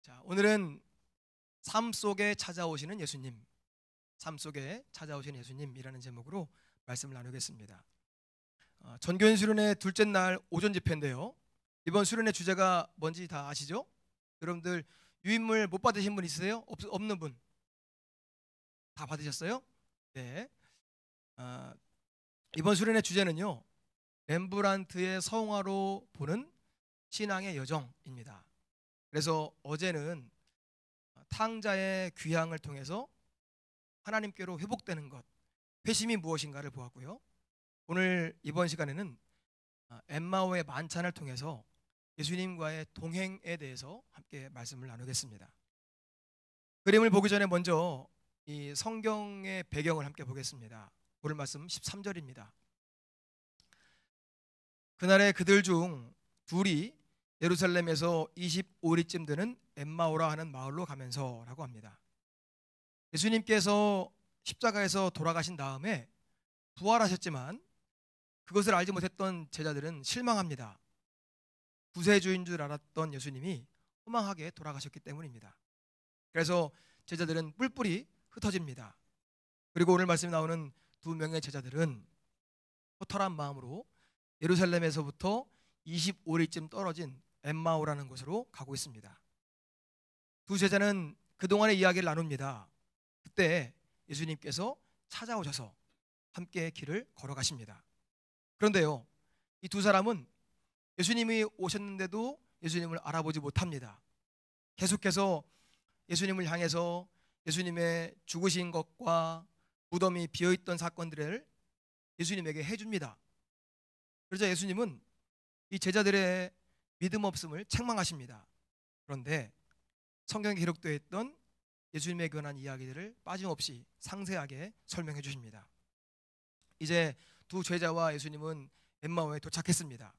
자, 오늘은 삶 속에 찾아오시는 예수님, 삶 속에 찾아오시는 예수님이라는 제목으로 말씀을 나누겠습니다. 전교인 수련회 둘째 날 오전 집회인데요. 이번 수련회 주제가 뭔지 다 아시죠? 여러분들 유인물 못 받으신 분 있으세요? 없는 분? 다 받으셨어요? 네. 아, 이번 수련회 주제는요, 렘브란트의 성화로 보는 신앙의 여정입니다. 그래서 어제는 탕자의 귀향을 통해서 하나님께로 회복되는 것, 회심이 무엇인가를 보았고요. 오늘 이번 시간에는 엠마오의 만찬을 통해서 예수님과의 동행에 대해서 함께 말씀을 나누겠습니다. 그림을 보기 전에 먼저 이 성경의 배경을 함께 보겠습니다. 오늘 말씀 13절입니다. 그날에 그들 중 둘이 예루살렘에서 25리쯤 되는 엠마오라 하는 마을로 가면서 라고 합니다. 예수님께서 십자가에서 돌아가신 다음에 부활하셨지만 그것을 알지 못했던 제자들은 실망합니다. 구세주인 줄 알았던 예수님이 허망하게 돌아가셨기 때문입니다. 그래서 제자들은 뿔뿔이 흩어집니다. 그리고 오늘 말씀에 나오는 두 명의 제자들은 허탈한 마음으로 예루살렘에서부터 25리쯤 떨어진 엠마오라는 곳으로 가고 있습니다. 두 제자는 그동안의 이야기를 나눕니다. 그때 예수님께서 찾아오셔서 함께 길을 걸어가십니다. 그런데요, 이 두 사람은 예수님이 오셨는데도 예수님을 알아보지 못합니다. 계속해서 예수님을 향해서 예수님의 죽으신 것과 무덤이 비어있던 사건들을 예수님에게 해줍니다. 그러자 예수님은 이 제자들의 믿음 없음을 책망하십니다. 그런데 성경에 기록되어 있던 예수님에 관한 이야기들을 빠짐없이 상세하게 설명해 주십니다. 이제 두 제자와 예수님은 엠마오에 도착했습니다.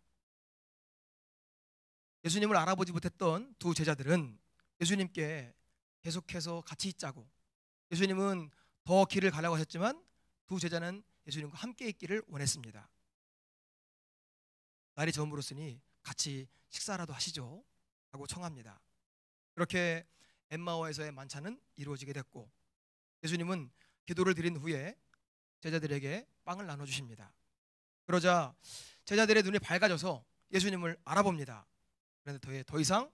예수님을 알아보지 못했던 두 제자들은 예수님께 계속해서 같이 있자고, 예수님은 더 길을 가려고 하셨지만 두 제자는 예수님과 함께 있기를 원했습니다. 날이 저물었으니 같이 식사라도 하시죠 하고 청합니다. 그렇게 엠마오에서의 만찬은 이루어지게 됐고, 예수님은 기도를 드린 후에 제자들에게 빵을 나눠주십니다. 그러자 제자들의 눈이 밝아져서 예수님을 알아봅니다. 그런데 더 이상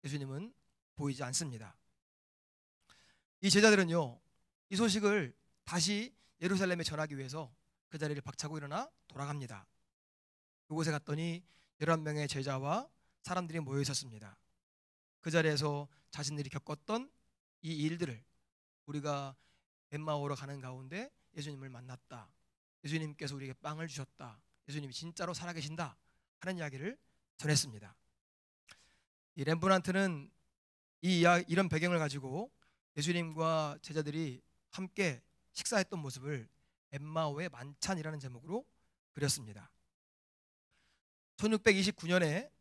예수님은 보이지 않습니다. 이 제자들은요, 이 소식을 다시 예루살렘에 전하기 위해서 그 자리를 박차고 일어나 돌아갑니다. 그곳에 갔더니 11명의 제자와 사람들이 모여 있었습니다. 그 자리에서 자신들이 겪었던 이 일들을, 우리가 엠마오로 가는 가운데 예수님을 만났다, 예수님께서 우리에게 빵을 주셨다, 예수님이 진짜로 살아계신다 하는 이야기를 전했습니다. 이 렘브란트는 이런 배경을 가지고 예수님과 제자들이 함께 식사했던 모습을 엠마오의 만찬이라는 제목으로 그렸습니다. 1629년에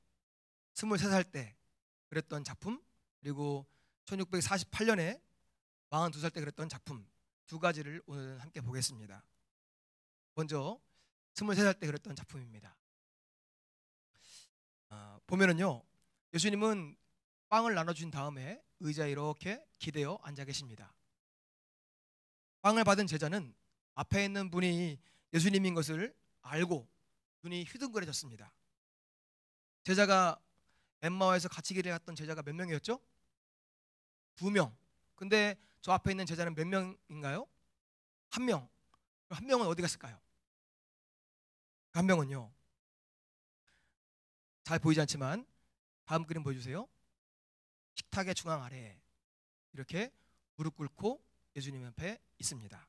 23살 때 그랬던 작품, 그리고 1648년에 42살 때 그랬던 작품, 두 가지를 오늘 함께 보겠습니다. 먼저 23살 때 그랬던 작품입니다. 보면은요, 예수님은 빵을 나눠준 다음에 의자에 이렇게 기대어 앉아 계십니다. 빵을 받은 제자는 앞에 있는 분이 예수님인 것을 알고 눈이 휘둥그레졌습니다. 제자가 엠마오에서 같이 길을 갔던 제자가 몇 명이었죠? 2명. 근데 저 앞에 있는 제자는 몇 명인가요? 1명. 한 명은 어디 갔을까요? 한 명은요, 잘 보이지 않지만 다음 그림 보여주세요. 식탁의 중앙 아래에 이렇게 무릎 꿇고 예수님 옆에 있습니다.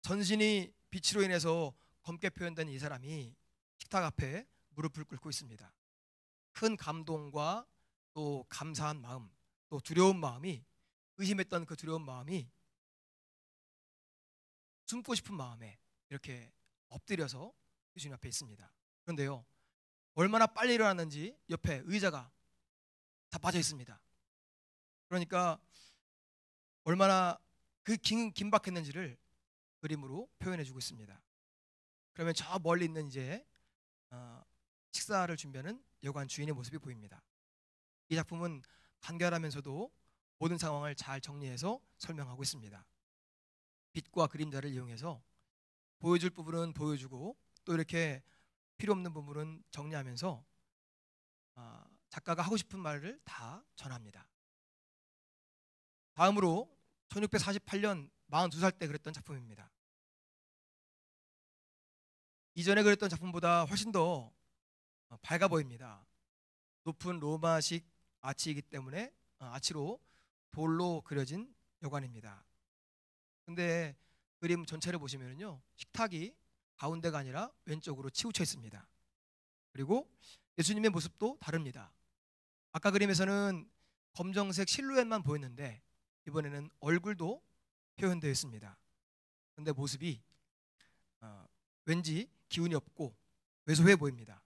전신이 빛으로 인해서 검게 표현된 이 사람이 식탁 앞에 무릎을 꿇고 있습니다. 큰 감동과 또 감사한 마음, 또 두려운 마음이, 의심했던 그 두려운 마음이 숨고 싶은 마음에 이렇게 엎드려서 예수님 앞에 있습니다. 그런데요, 얼마나 빨리 일어났는지 옆에 의자가 다 빠져 있습니다. 그러니까 얼마나 그 긴박했는지를 그림으로 표현해주고 있습니다. 그러면 저 멀리 있는 이제 식사를 준비하는 여관 주인의 모습이 보입니다. 이 작품은 간결하면서도 모든 상황을 잘 정리해서 설명하고 있습니다. 빛과 그림자를 이용해서 보여줄 부분은 보여주고 또 이렇게 필요 없는 부분은 정리하면서 작가가 하고 싶은 말을 다 전합니다. 다음으로 1648년 42살 때 그렸던 작품입니다. 이전에 그렸던 작품보다 훨씬 더 밝아 보입니다. 높은 로마식 아치이기 때문에 아치로 돌로 그려진 여관입니다. 근데 그림 전체를 보시면요, 식탁이 가운데가 아니라 왼쪽으로 치우쳐 있습니다. 그리고 예수님의 모습도 다릅니다. 아까 그림에서는 검정색 실루엣만 보였는데 이번에는 얼굴도 표현되어 있습니다. 그런데 모습이 왠지 기운이 없고 왜소해 보입니다.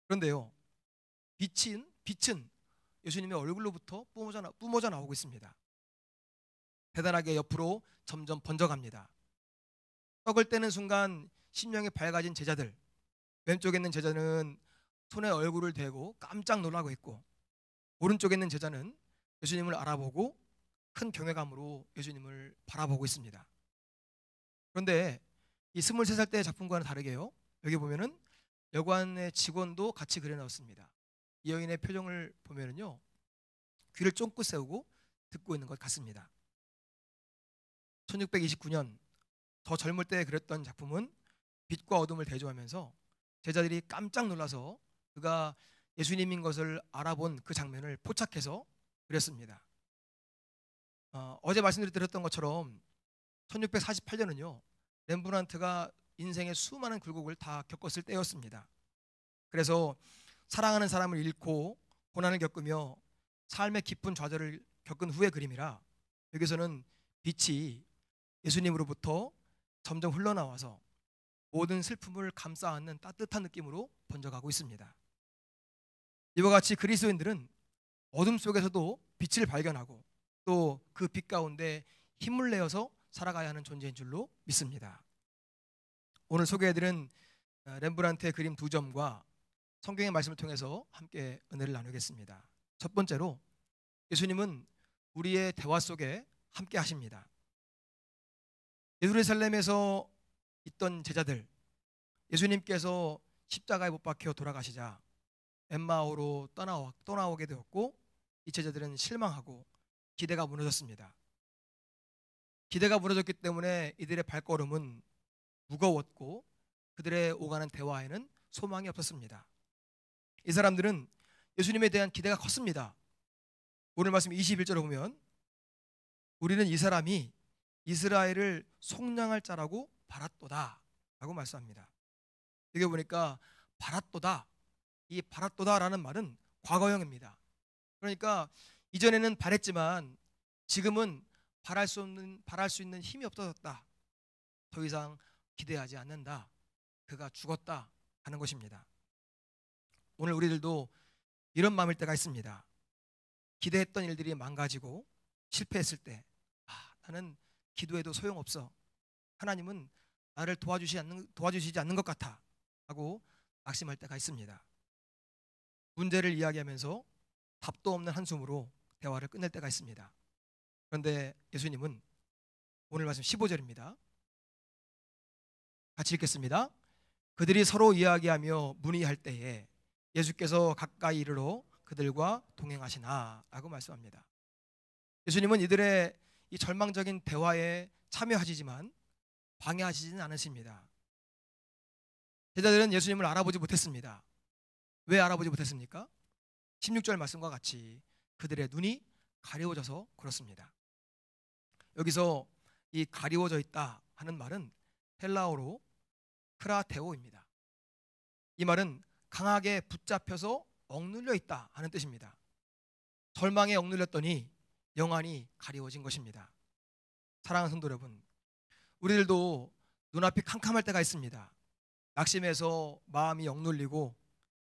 그런데요, 빛은 예수님의 얼굴로부터 뿜어져 나오고 있습니다. 대단하게 옆으로 점점 번져갑니다. 떡을 떼는 순간 심령이 밝아진 제자들, 왼쪽에 있는 제자는 손에 얼굴을 대고 깜짝 놀라고 있고, 오른쪽에 있는 제자는 예수님을 알아보고 큰 경외감으로 예수님을 바라보고 있습니다. 그런데 이 23살 때의 작품과는 다르게요, 여기 보면은 여관의 직원도 같이 그려놨습니다. 이 여인의 표정을 보면은요, 귀를 쫑긋 세우고 듣고 있는 것 같습니다. 1629년 더 젊을 때 그렸던 작품은 빛과 어둠을 대조하면서 제자들이 깜짝 놀라서 그가 예수님인 것을 알아본 그 장면을 포착해서 그렸습니다. 어제 말씀드렸던 것처럼 1648년은요, 렘브란트가 인생의 수많은 굴곡을 다 겪었을 때였습니다. 그래서 사랑하는 사람을 잃고 고난을 겪으며 삶의 깊은 좌절을 겪은 후의 그림이라 여기서는 빛이 예수님으로부터 점점 흘러나와서 모든 슬픔을 감싸 안는 따뜻한 느낌으로 번져가고 있습니다. 이와 같이 그리스도인들은 어둠 속에서도 빛을 발견하고 또 그 빛 가운데 힘을 내어서 살아가야 하는 존재인 줄로 믿습니다. 오늘 소개해드린 렘브란트의 그림 2점과 성경의 말씀을 통해서 함께 은혜를 나누겠습니다. 첫 번째로, 예수님은 우리의 대화 속에 함께 하십니다. 예루살렘에서 있던 제자들, 예수님께서 십자가에 못 박혀 돌아가시자 엠마오로 떠나오게 되었고, 이 제자들은 실망하고 기대가 무너졌습니다. 기대가 무너졌기 때문에 이들의 발걸음은 무거웠고 그들의 오가는 대화에는 소망이 없었습니다. 이 사람들은 예수님에 대한 기대가 컸습니다. 오늘 말씀 21절에 보면 우리는 이 사람이 이스라엘을 속량할 자라고 바랐도다 라고 말씀합니다. 여기 보니까 바랐도다, 이 바랐도다라는 말은 과거형입니다. 그러니까 이전에는 바랬지만 지금은 바랄 수 있는 힘이 없어졌다. 더 이상 기대하지 않는다. 그가 죽었다 하는 것입니다. 오늘 우리들도 이런 마음일 때가 있습니다. 기대했던 일들이 망가지고 실패했을 때 나는 기도해도 소용없어. 하나님은 나를 도와주시지 않는 것 같아 하고 낙심할 때가 있습니다. 문제를 이야기하면서 답도 없는 한숨으로 대화를 끝낼 때가 있습니다. 그런데 예수님은 오늘 말씀 15절입니다. 같이 읽겠습니다. 그들이 서로 이야기하며 문의할 때에 예수께서 가까이 이르러 그들과 동행하시나 라고 말씀합니다. 예수님은 이들의 이 절망적인 대화에 참여하시지만 방해하시지는 않으십니다. 제자들은 예수님을 알아보지 못했습니다. 왜 알아보지 못했습니까? 16절 말씀과 같이 그들의 눈이 가려워져서 그렇습니다. 여기서 이 가리워져 있다 하는 말은 헬라어로 크라테오입니다. 이 말은 강하게 붙잡혀서 억눌려 있다 하는 뜻입니다. 절망에 억눌렸더니 영안이 가리워진 것입니다. 사랑하는 성도 여러분, 우리들도 눈앞이 캄캄할 때가 있습니다. 낙심해서 마음이 억눌리고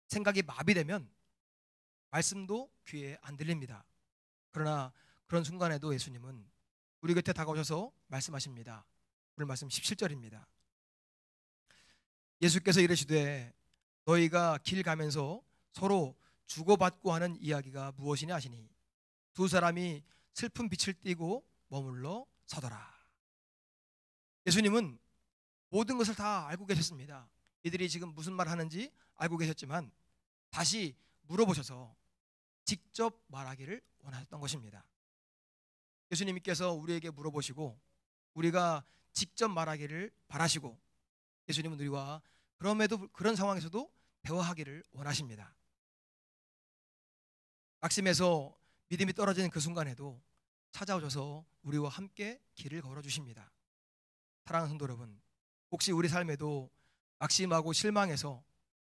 생각이 마비되면 말씀도 귀에 안 들립니다. 그러나 그런 순간에도 예수님은 우리 곁에 다가오셔서 말씀하십니다. 오늘 말씀 17절입니다. 예수께서 이르시되 너희가 길 가면서 서로 주고받고 하는 이야기가 무엇이냐 하시니 두 사람이 슬픈 빛을 띠고 머물러 서더라. 예수님은 모든 것을 다 알고 계셨습니다. 이들이 지금 무슨 말 하는지 알고 계셨지만 다시 물어보셔서 직접 말하기를 원하셨던 것입니다. 예수님께서 우리에게 물어보시고 우리가 직접 말하기를 바라시고 예수님은 우리와 그럼에도 그런 상황에서도 대화하기를 원하십니다. 낙심해서 믿음이 떨어지는 그 순간에도 찾아오셔서 우리와 함께 길을 걸어주십니다. 사랑하는 성도 여러분, 혹시 우리 삶에도 낙심하고 실망해서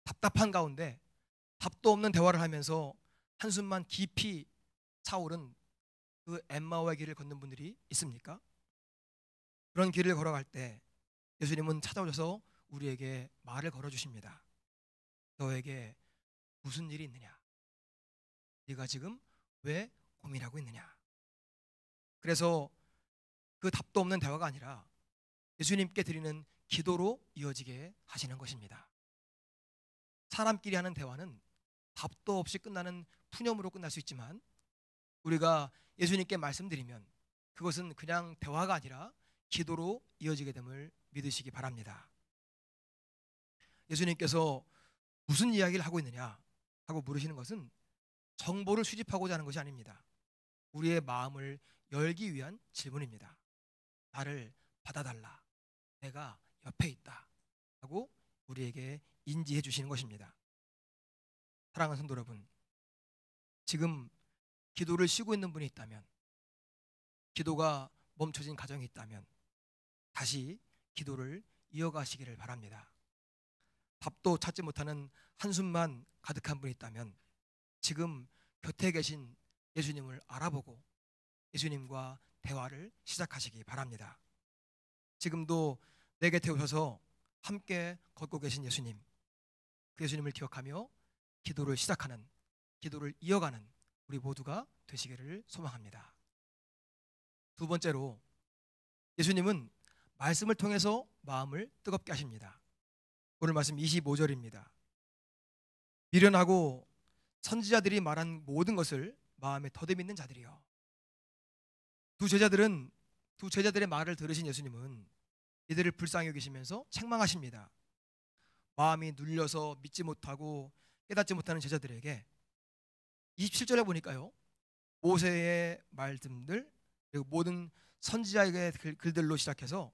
답답한 가운데 답도 없는 대화를 하면서 한숨만 깊이 차오른 그 엠마오의 길을 걷는 분들이 있습니까? 그런 길을 걸어갈 때 예수님은 찾아오셔서 우리에게 말을 걸어주십니다. 너에게 무슨 일이 있느냐? 네가 지금 왜 고민하고 있느냐? 그래서 그 답도 없는 대화가 아니라 예수님께 드리는 기도로 이어지게 하시는 것입니다. 사람끼리 하는 대화는 답도 없이 끝나는 푸념으로 끝날 수 있지만 우리가 예수님께 말씀드리면 그것은 그냥 대화가 아니라 기도로 이어지게 됨을 믿으시기 바랍니다. 예수님께서 무슨 이야기를 하고 있느냐 하고 물으시는 것은 정보를 수집하고자 하는 것이 아닙니다. 우리의 마음을 열기 위한 질문입니다. 나를 받아달라. 내가 옆에 있다. 하고 우리에게 인지해 주시는 것입니다. 사랑하는 성도 여러분, 지금 기도를 쉬고 있는 분이 있다면, 기도가 멈춰진 가정이 있다면 다시 기도를 이어가시기를 바랍니다. 답도 찾지 못하는 한숨만 가득한 분이 있다면 지금 곁에 계신 예수님을 알아보고 예수님과 대화를 시작하시기 바랍니다. 지금도 내 곁에 오셔서 함께 걷고 계신 예수님, 그 예수님을 기억하며 기도를 시작하는, 기도를 이어가는 우리 모두가 되시기를 소망합니다. 두 번째로 예수님은 말씀을 통해서 마음을 뜨겁게 하십니다. 오늘 말씀 25절입니다. 미련하고 선지자들이 말한 모든 것을 마음에 더듬이는 자들이요. 두 제자들의 말을 들으신 예수님은 이들을 불쌍히 여기시면서 책망하십니다. 마음이 눌려서 믿지 못하고 깨닫지 못하는 제자들에게 27절에 보니까요, 모세의 말씀들 그리고 모든 선지자의 글들로 시작해서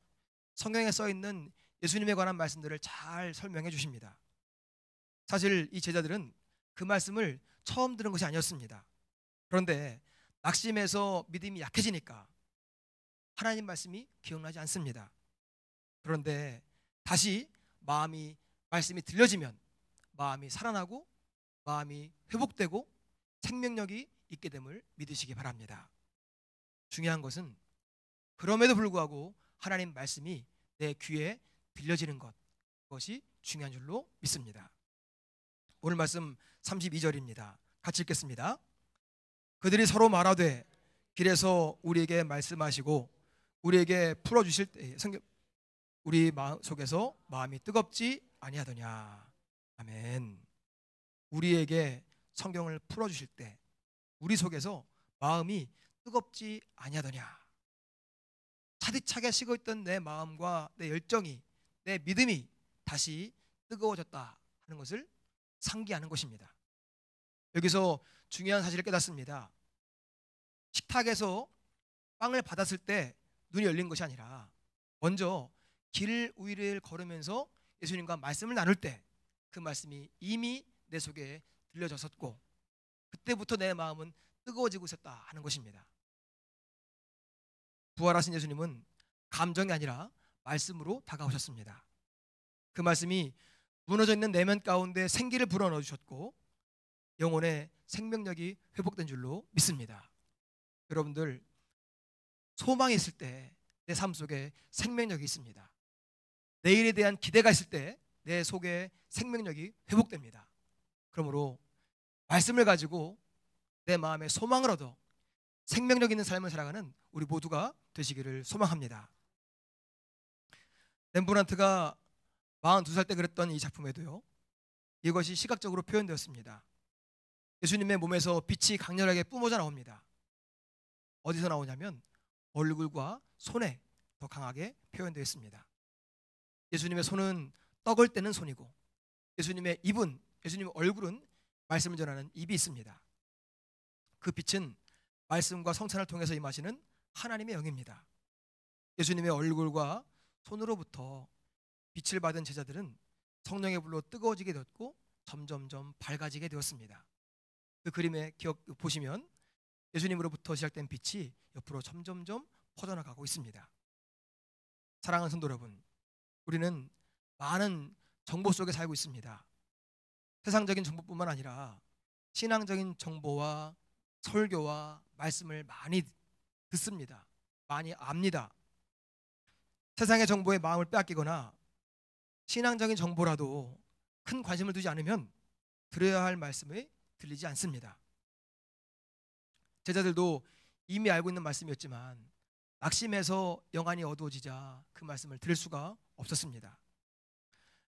성경에 써 있는 예수님에 관한 말씀들을 잘 설명해 주십니다. 사실 이 제자들은 그 말씀을 처음 들은 것이 아니었습니다. 그런데 낙심해서 믿음이 약해지니까 하나님 말씀이 기억나지 않습니다. 그런데 다시 말씀이 들려지면 마음이 살아나고 마음이 회복되고 생명력이 있게 됨을 믿으시기 바랍니다. 중요한 것은 그럼에도 불구하고 하나님 말씀이 내 귀에 들려지는 것, 그것이 중요한 줄로 믿습니다. 오늘 말씀 32절입니다. 같이 읽겠습니다. 그들이 서로 말하되 길에서 우리에게 말씀하시고 우리에게 풀어주실 때 우리 마음 속에서 마음이 뜨겁지 아니하더냐. 아멘. 우리에게 성경을 풀어주실 때 우리 속에서 마음이 뜨겁지 아니하더냐. 차디차게 식어있던 내 마음과 내 열정이, 내 믿음이 다시 뜨거워졌다 하는 것을 상기하는 것입니다. 여기서 중요한 사실을 깨닫습니다. 식탁에서 빵을 받았을 때 눈이 열린 것이 아니라 먼저 길 위를 걸으면서 예수님과 말씀을 나눌 때 그 말씀이 이미 내 속에 들려졌었고 그때부터 내 마음은 뜨거워지고 있었다 하는 것입니다. 부활하신 예수님은 감정이 아니라 말씀으로 다가오셨습니다. 그 말씀이 무너져 있는 내면 가운데 생기를 불어넣어 주셨고 영혼의 생명력이 회복된 줄로 믿습니다. 여러분들, 소망이 있을 때 내 삶 속에 생명력이 있습니다. 내일에 대한 기대가 있을 때 내 속에 생명력이 회복됩니다. 그러므로 말씀을 가지고 내 마음에 소망을 얻어 생명력 있는 삶을 살아가는 우리 모두가 되시기를 소망합니다. 렘브란트가 42살 때 그렸던 이 작품에도요, 이것이 시각적으로 표현되었습니다. 예수님의 몸에서 빛이 강렬하게 뿜어져 나옵니다. 어디서 나오냐면 얼굴과 손에 더 강하게 표현되어 있습니다. 예수님의 손은 떡을 떼는 손이고, 예수님의 입은, 예수님의 얼굴은 말씀을 전하는 입이 있습니다. 그 빛은 말씀과 성찬을 통해서 임하시는 하나님의 영입니다. 예수님의 얼굴과 손으로부터 빛을 받은 제자들은 성령의 불로 뜨거워지게 되었고 점점점 밝아지게 되었습니다. 그 그림에 보시면 예수님으로부터 시작된 빛이 옆으로 점점점 퍼져나가고 있습니다. 사랑하는 성도 여러분, 우리는 많은 정보 속에 살고 있습니다. 세상적인 정보뿐만 아니라 신앙적인 정보와 설교와 말씀을 많이 듣습니다. 많이 압니다. 세상의 정보에 마음을 빼앗기거나 신앙적인 정보라도 큰 관심을 두지 않으면 들어야 할 말씀이 들리지 않습니다. 제자들도 이미 알고 있는 말씀이었지만 낙심해서 영안이 어두워지자 그 말씀을 들을 수가 없었습니다.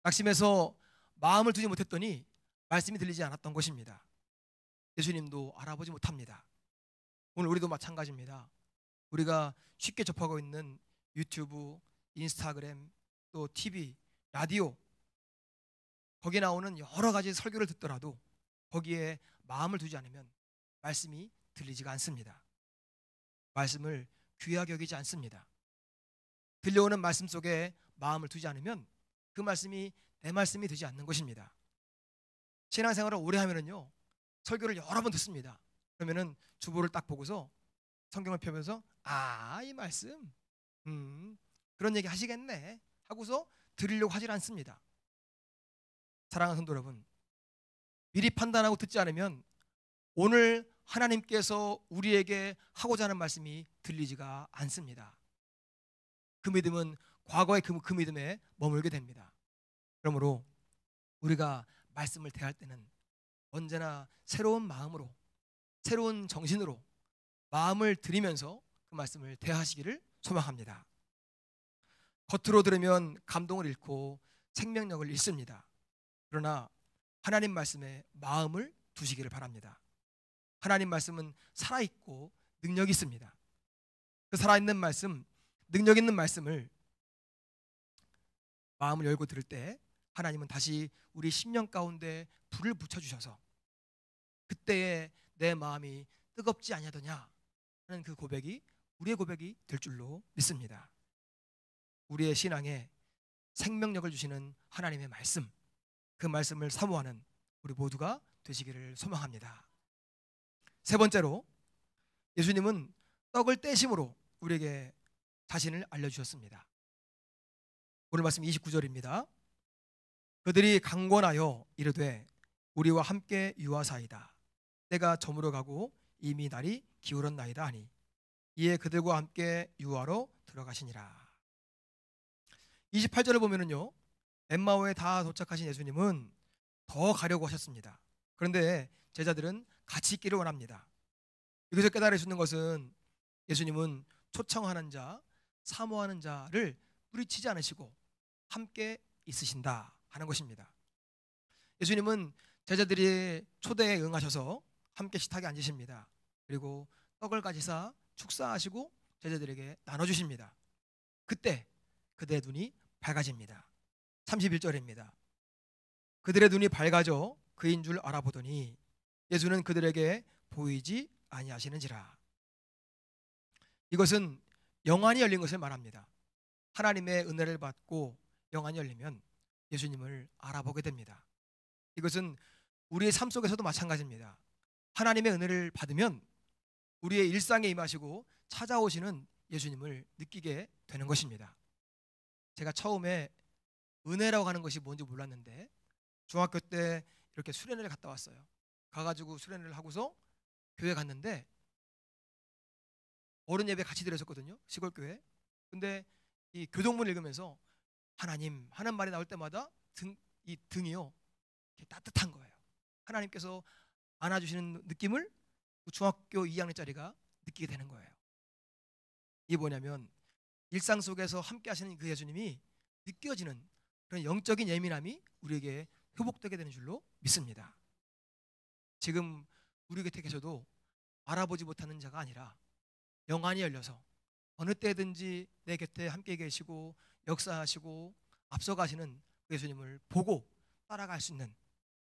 낙심해서 마음을 두지 못했더니 말씀이 들리지 않았던 것입니다. 예수님도 알아보지 못합니다. 오늘 우리도 마찬가지입니다. 우리가 쉽게 접하고 있는 유튜브, 인스타그램, 또 TV, 라디오, 거기에 나오는 여러 가지 설교를 듣더라도 거기에 마음을 두지 않으면 말씀이 들리지가 않습니다. 말씀을 귀하게 여기지 않습니다. 들려오는 말씀 속에 마음을 두지 않으면 그 말씀이 내 말씀이 되지 않는 것입니다. 신앙생활을 오래 하면은요, 설교를 여러 번 듣습니다. 그러면은 주보를 딱 보고서 성경을 펴면서 이 말씀 그런 얘기 하시겠네 하고서 들으려고 하질 않습니다. 사랑하는 성도 여러분, 미리 판단하고 듣지 않으면 오늘 하나님께서 우리에게 하고자 하는 말씀이 들리지가 않습니다. 그 믿음은 과거의 그 믿음에 머물게 됩니다. 그러므로 우리가 말씀을 대할 때는 언제나 새로운 마음으로, 새로운 정신으로 마음을 들이면서 그 말씀을 대하시기를 소망합니다. 겉으로 들으면 감동을 잃고 생명력을 잃습니다. 그러나 하나님 말씀에 마음을 두시기를 바랍니다. 하나님 말씀은 살아있고 능력이 있습니다. 그 살아있는 말씀, 능력 있는 말씀을 마음을 열고 들을 때 하나님은 다시 우리 심령 가운데 불을 붙여주셔서 그때에 내 마음이 뜨겁지 아니하더냐 하는 그 고백이 우리의 고백이 될 줄로 믿습니다. 우리의 신앙에 생명력을 주시는 하나님의 말씀, 그 말씀을 사모하는 우리 모두가 되시기를 소망합니다. 세 번째로, 예수님은 떡을 떼심으로 우리에게 자신을 알려주셨습니다. 오늘 말씀 29절입니다. 그들이 강권하여 이르되 우리와 함께 유하사이다. 때가 저물어 가고 이미 날이 기울었나이다 하니 이에 그들과 함께 유하로 들어가시니라. 28절을 보면은요, 엠마오에 다 도착하신 예수님은 더 가려고 하셨습니다. 그런데 제자들은 같이 있기를 원합니다. 여기서 깨달을 수 있는 것은 예수님은 초청하는 자, 사모하는 자를 뿌리치지 않으시고 함께 있으신다 하는 것입니다. 예수님은 제자들이 초대에 응하셔서 함께 식탁에 앉으십니다. 그리고 떡을 가지사 축사하시고 제자들에게 나눠주십니다. 그때 그들의 눈이 밝아집니다. 31절입니다. 그들의 눈이 밝아져 그인 줄 알아보더니 예수는 그들에게 보이지 아니하시는지라. 이것은 영안이 열린 것을 말합니다. 하나님의 은혜를 받고 영안이 열리면 예수님을 알아보게 됩니다. 이것은 우리의 삶 속에서도 마찬가지입니다. 하나님의 은혜를 받으면 우리의 일상에 임하시고 찾아오시는 예수님을 느끼게 되는 것입니다. 제가 처음에 은혜라고 하는 것이 뭔지 몰랐는데 중학교 때 이렇게 수련회를 갔다 왔어요. 가가지고 수련회를 하고서 교회 갔는데 어른 예배 같이 드렸었거든요. 시골 교회. 근데 이 교동문 읽으면서 하나님 하는 말이 나올 때마다 이 등이요 이렇게 따뜻한 거예요. 하나님께서 안아주시는 느낌을 중학교 2학년짜리가 느끼게 되는 거예요. 이게 뭐냐면 일상 속에서 함께 하시는 그 예수님이 느껴지는 그런 영적인 예민함이 우리에게 회복되게 되는 줄로 믿습니다. 지금 우리 곁에 계셔도 알아보지 못하는 자가 아니라 영안이 열려서 어느 때든지 내 곁에 함께 계시고 역사하시고 앞서가시는 그 예수님을 보고 따라갈 수 있는,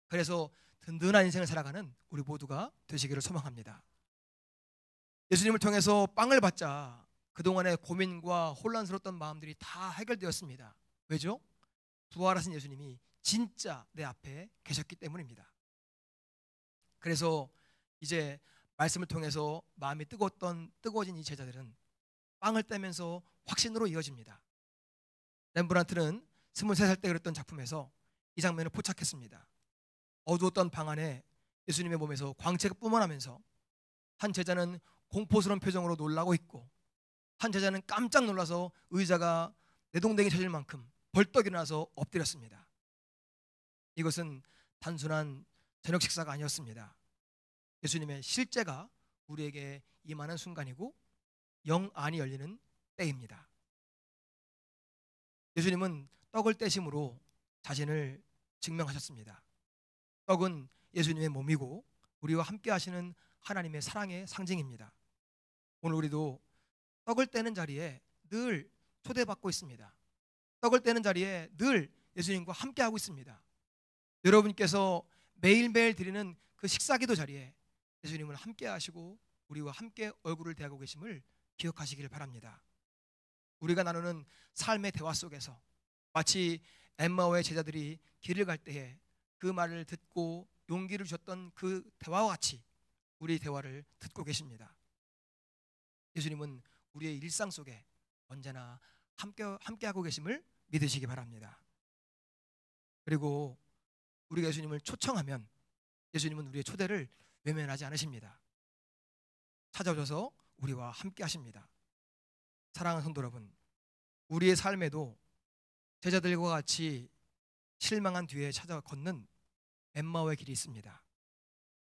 그래서 든든한 인생을 살아가는 우리 모두가 되시기를 소망합니다. 예수님을 통해서 빵을 받자 그동안의 고민과 혼란스러웠던 마음들이 다 해결되었습니다. 왜죠? 부활하신 예수님이 진짜 내 앞에 계셨기 때문입니다. 그래서 이제 말씀을 통해서 마음이 뜨거워진 이 제자들은 빵을 떼면서 확신으로 이어집니다. 렘브란트는 23살 때 그렸던 작품에서 이 장면을 포착했습니다. 어두웠던 방 안에 예수님의 몸에서 광채가 뿜어나면서 한 제자는 공포스러운 표정으로 놀라고 있고, 한 제자는 깜짝 놀라서 의자가 내동댕이 쳐질 만큼 벌떡 일어나서 엎드렸습니다. 이것은 단순한 저녁 식사가 아니었습니다. 예수님의 실제가 우리에게 임하는 순간이고 영안이 열리는 때입니다. 예수님은 떡을 떼심으로 자신을 증명하셨습니다. 떡은 예수님의 몸이고 우리와 함께 하시는 하나님의 사랑의 상징입니다. 오늘 우리도 떡을 떼는 자리에 늘 초대받고 있습니다. 떡을 떼는 자리에 늘 예수님과 함께 하고 있습니다. 여러분께서 매일매일 드리는 그 식사기도 자리에 예수님을 함께 하시고 우리와 함께 얼굴을 대하고 계심을 기억하시길 바랍니다. 우리가 나누는 삶의 대화 속에서 마치 엠마오의 제자들이 길을 갈 때에 그 말을 듣고 용기를 주셨던 그 대화와 같이 우리 대화를 듣고 계십니다. 예수님은 우리의 일상 속에 언제나 함께하고 계심을 믿으시기 바랍니다. 그리고 우리가 예수님을 초청하면 예수님은 우리의 초대를 외면하지 않으십니다. 찾아오셔서 우리와 함께 하십니다. 사랑하는 성도 여러분, 우리의 삶에도 제자들과 같이 실망한 뒤에 찾아 걷는 엠마오의 길이 있습니다.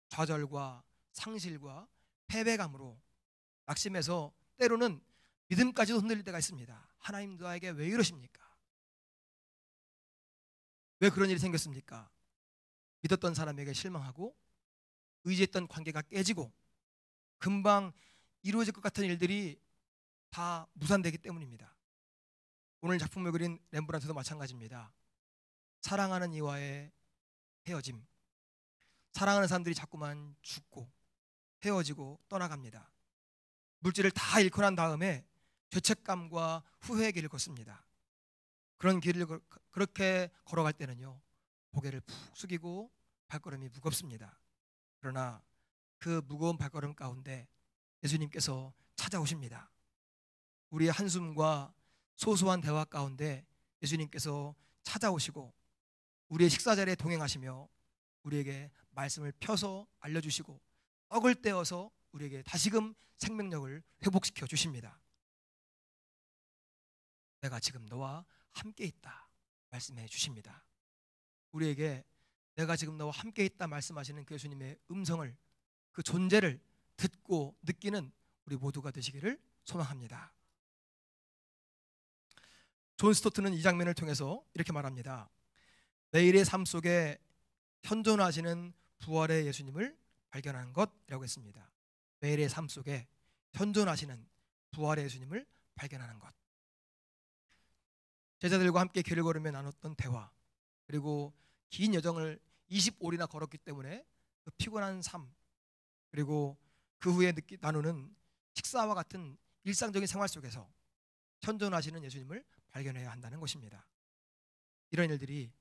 좌절과 상실과 패배감으로 낙심해서 때로는 믿음까지도 흔들릴 때가 있습니다. 하나님 나에게 왜 이러십니까? 왜 그런 일이 생겼습니까? 믿었던 사람에게 실망하고 의지했던 관계가 깨지고 금방 이루어질 것 같은 일들이 다 무산되기 때문입니다. 오늘 작품을 그린 렘브란트도 마찬가지입니다. 사랑하는 이와의 헤어짐, 사랑하는 사람들이 자꾸만 죽고 헤어지고 떠나갑니다. 물질을 다 잃고 난 다음에 죄책감과 후회의 길을 걷습니다. 그런 길을 그렇게 걸어갈 때는요, 고개를 푹 숙이고 발걸음이 무겁습니다. 그러나 그 무거운 발걸음 가운데 예수님께서 찾아오십니다. 우리의 한숨과 소소한 대화 가운데 예수님께서 찾아오시고 우리의 식사 자리에 동행하시며 우리에게 말씀을 펴서 알려주시고 떡을 떼어서 우리에게 다시금 생명력을 회복시켜 주십니다. 내가 지금 너와 함께 있다 말씀해 주십니다. 우리에게 내가 지금 너와 함께 있다 말씀하시는 그 예수님의 음성을, 그 존재를 듣고 느끼는 우리 모두가 되시기를 소망합니다. 존 스토트는 이 장면을 통해서 이렇게 말합니다. 매일의 삶 속에 현존하시는 부활의 예수님을 발견하는 것이라고 했습니다. 매일의 삶 속에 현존하시는 부활의 예수님을 발견하는 것. 제자들과 함께 길을 걸으며 나눴던 대화, 그리고 긴 여정을 25일이나 걸었기 때문에 그 피곤한 삶, 그리고 그 후에 나누는 식사와 같은 일상적인 생활 속에서 현존하시는 예수님을 발견해야 한다는 것입니다. 이런 일들이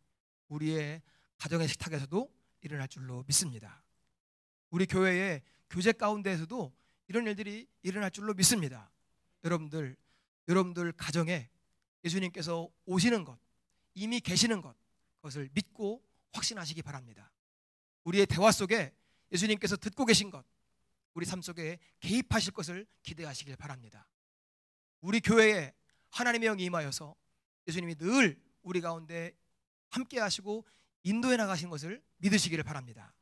우리의 가정의 식탁에서도 일어날 줄로 믿습니다. 우리 교회의 교제 가운데에서도 이런 일들이 일어날 줄로 믿습니다. 여러분들 가정에 예수님께서 오시는 것, 이미 계시는 것, 그것을 믿고 확신하시기 바랍니다. 우리의 대화 속에 예수님께서 듣고 계신 것, 우리 삶 속에 개입하실 것을 기대하시길 바랍니다. 우리 교회에 하나님의 영이 임하여서 예수님이 늘 우리 가운데 함께 하시고 인도해 나가신 것을 믿으시기를 바랍니다.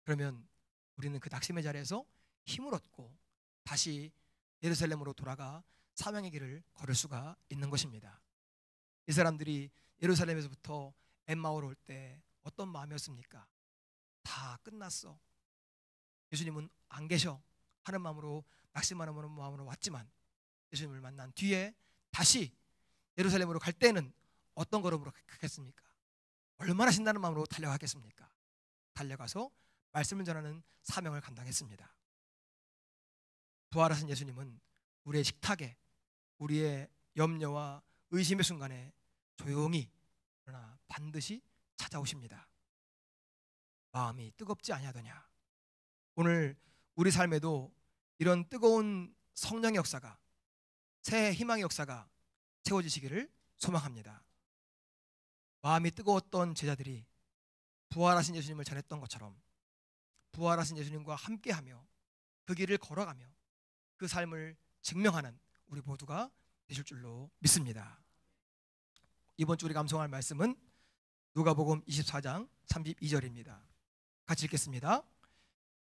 그러면 우리는 그 낙심의 자리에서 힘을 얻고 다시 예루살렘으로 돌아가 사명의 길을 걸을 수가 있는 것입니다. 이 사람들이 예루살렘에서부터 엠마오로 올 때 어떤 마음이었습니까? 다 끝났어. 예수님은 안 계셔 하는 마음으로, 낙심하는 마음으로 왔지만 예수님을 만난 뒤에 다시 예루살렘으로 갈 때는 어떤 걸음으로 가겠습니까? 얼마나 신나는 마음으로 달려가겠습니까? 달려가서 말씀을 전하는 사명을 감당했습니다. 부활하신 예수님은 우리의 식탁에, 우리의 염려와 의심의 순간에 조용히 그러나 반드시 찾아오십니다. 마음이 뜨겁지 아니하더냐. 오늘 우리 삶에도 이런 뜨거운 성령의 역사가, 새 희망의 역사가 채워지시기를 소망합니다. 마음이 뜨거웠던 제자들이 부활하신 예수님을 전했던 것처럼 부활하신 예수님과 함께하며 그 길을 걸어가며 그 삶을 증명하는 우리 모두가 되실 줄로 믿습니다. 이번 주 우리 감상할 말씀은 누가복음 24장 32절입니다. 같이 읽겠습니다.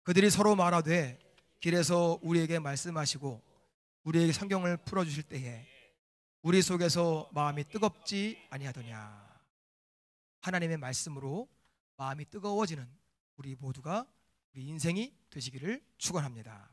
그들이 서로 말하되 길에서 우리에게 말씀하시고 우리에게 성경을 풀어주실 때에 우리 속에서 마음이 뜨겁지 아니하더냐. 하나님의 말씀으로 마음이 뜨거워지는 우리 모두가, 우리 인생이 되시기를 축원합니다.